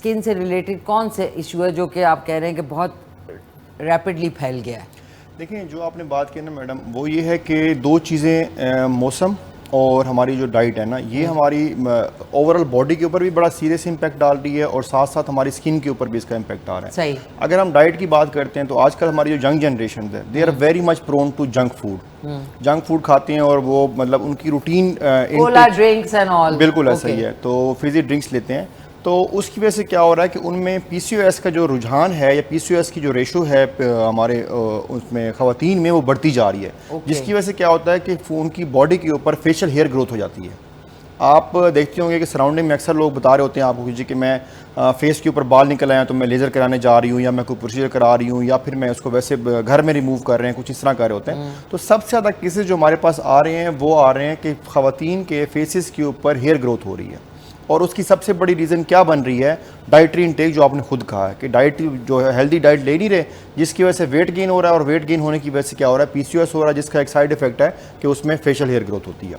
Skin से related कौन से इशू है जो कि आप कह रहे हैं कि बहुत रैपिडली फैल गया है? देखिए, जो आपने बात की ना मैडम, वो ये है कि दो चीज़ें, मौसम और हमारी जो डाइट है ना, ये हमारी ओवरऑल बॉडी के ऊपर भी बड़ा सीरियस इम्पैक्ट डाल रही है और साथ साथ हमारी स्किन के ऊपर भी इसका इम्पैक्ट आ रहा है। सही। अगर हम डाइट की बात करते हैं तो आजकल हमारी जो यंग जनरेशन है, they are very much prone to junk food. Junk food खाते हैं और वो मतलब उनकी routine cola drinks and all, बिल्कुल ऐसा ही है। तो फिजी ड्रिंक्स लेते हैं, तो उसकी वजह से क्या हो रहा है कि उनमें पीसीओएस का जो रुझान है या पीसीओएस की जो रेशो है हमारे उसमें खवातीन में, वो बढ़ती जा रही है। जिसकी वजह से क्या होता है कि उनकी बॉडी के ऊपर फेशियल हेयर ग्रोथ हो जाती है। आप देखते होंगे कि सराउंडिंग में अक्सर लोग बता रहे होते हैं आपको कि मैं फेस के ऊपर बाल निकल आए हैं तो मैं लेज़र कराने जा रही हूँ, या मैं कोई प्रोसीजर करा रही हूँ, या फिर मैं उसको वैसे घर में रिमूव कर रहे हैं, कुछ इस तरह कर रहे होते हैं। तो सबसे ज़्यादा केसेस जो हमारे पास आ रहे हैं वो आ रहे हैं कि खवातीन के फेसेस के ऊपर हेयर ग्रोथ हो रही है। और उसकी सबसे बड़ी रीज़न क्या बन रही है? डाइटरी इंटेक, जो आपने खुद कहा है कि डाइट जो है हेल्दी डाइट ले नहीं रहे, जिसकी वजह से वेट गेन हो रहा है, और वेट गेन होने की वजह से क्या हो रहा है? पीसीओएस हो रहा है, जिसका एक साइड इफेक्ट है कि उसमें फेशियल हेयर ग्रोथ होती है।